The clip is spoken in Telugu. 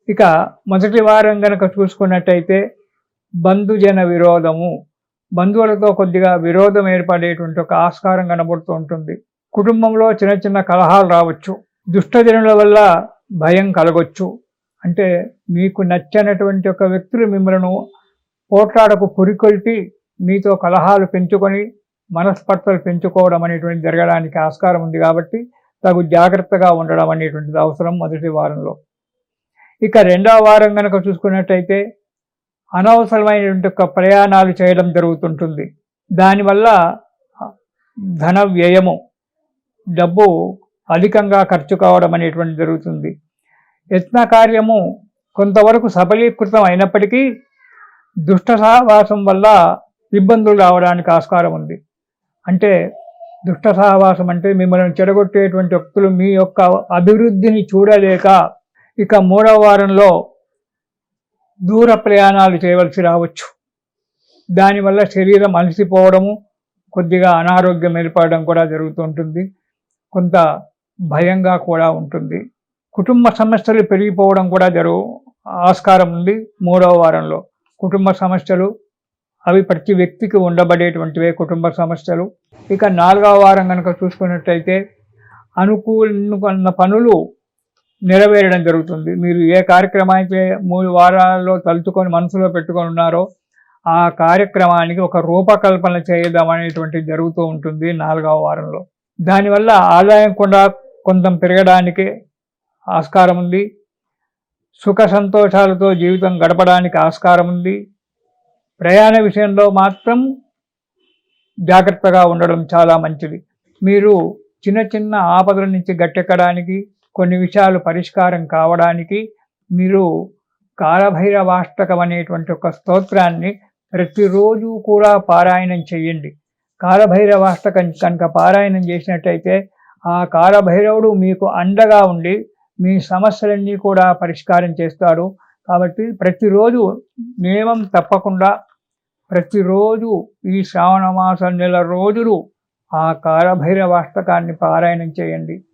ఇక మొదటి వారం గనక చూసుకున్నట్టయితే బంధుజన విరోధము, బంధువులతో కొద్దిగా విరోధం ఏర్పడేటువంటి ఒక ఆస్కారం కనబడుతూ ఉంటుంది. కుటుంబంలో చిన్న చిన్న కలహాలు రావచ్చు. దుష్టజనుల వల్ల భయం కలగొచ్చు. అంటే మీకు నచ్చనటువంటి ఒక వ్యక్తులు మిమ్మల్ని పోట్లాడకు పురికొల్పి మీతో కలహాలు పెంచుకొని మనస్పర్ధలు పెంచుకోవడం అనేటువంటి జరగడానికి ఆస్కారం ఉంది. కాబట్టి తగు జాగ్రత్తగా ఉండడం అనేటువంటిది అవసరం మొదటి వారంలో. ఇక రెండవ వారం కనుక చూసుకున్నట్టయితే అనవసరమైనటువంటి ఒక ప్రయాణాలు చేయడం జరుగుతుంటుంది. దానివల్ల ధన వ్యయము, డబ్బు అధికంగా ఖర్చు కావడం అనేటువంటి జరుగుతుంది. యత్న కార్యము కొంతవరకు సఫలీకృతం అయినప్పటికీ దుష్ట సహవాసం వల్ల ఇబ్బందులు రావడానికి ఆస్కారం ఉంది. అంటే దుష్ట సహవాసం అంటే మిమ్మల్ని చెడగొట్టేటువంటి వ్యక్తులు మీ యొక్క అభివృద్ధిని చూడలేక ఇక మూడవ వారంలో దూర ప్రయాణాలు చేయవలసి రావచ్చు. దానివల్ల శరీరం అలసిపోవడము, కొద్దిగా అనారోగ్యం ఏర్పడడం కూడా జరుగుతుంటుంది. కొంత భయంగా కూడా ఉంటుంది. కుటుంబ సమస్యలు పెరిగిపోవడం కూడా ఆస్కారం ఉంది మూడవ వారంలో. కుటుంబ సమస్యలు అవి ప్రతి వ్యక్తికి ఉండబడేటువంటివే కుటుంబ సమస్యలు. ఇక నాలుగవ వారం కనుక చూసుకున్నట్టయితే అనుకూలమైన పనులు నెరవేరడం జరుగుతుంది. మీరు ఏ కార్యక్రమానికి 3 వారాల్లో తలుచుకొని మనసులో పెట్టుకొని ఉన్నారో ఆ కార్యక్రమానికి ఒక రూపకల్పన చేయడం అనేటువంటిది జరుగుతూ ఉంటుంది నాలుగవ వారంలో. దానివల్ల ఆదాయం కూడా కొంచెం పెరగడానికి ఆస్కారం ఉంది. సుఖ సంతోషాలతో జీవితం గడపడానికి ఆస్కారం ఉంది. ప్రయాణ విషయంలో మాత్రం జాగ్రత్తగా ఉండడం చాలా మంచిది. మీరు చిన్న చిన్న ఆపదల నుంచి గట్టెక్కడానికి, కొన్ని విషయాలు పరిష్కారం కావడానికి మీరు కాలభైరవాష్టకం అనేటువంటి ఒక స్తోత్రాన్ని ప్రతిరోజు కూడా పారాయణం చేయండి. కాలభైరవాష్టకం కనుక పారాయణం చేసినట్టయితే ఆ కాలభైరవుడు మీకు అండగా ఉండి మీ సమస్యలన్నీ కూడా పరిష్కారం చేస్తాడు. కాబట్టి ప్రతిరోజు నియమం తప్పకుండా ప్రతిరోజు ఈ శ్రావణ మాసం నెల రోజులు ఆ కాలభైరవాష్టకాన్ని పారాయణం చేయండి.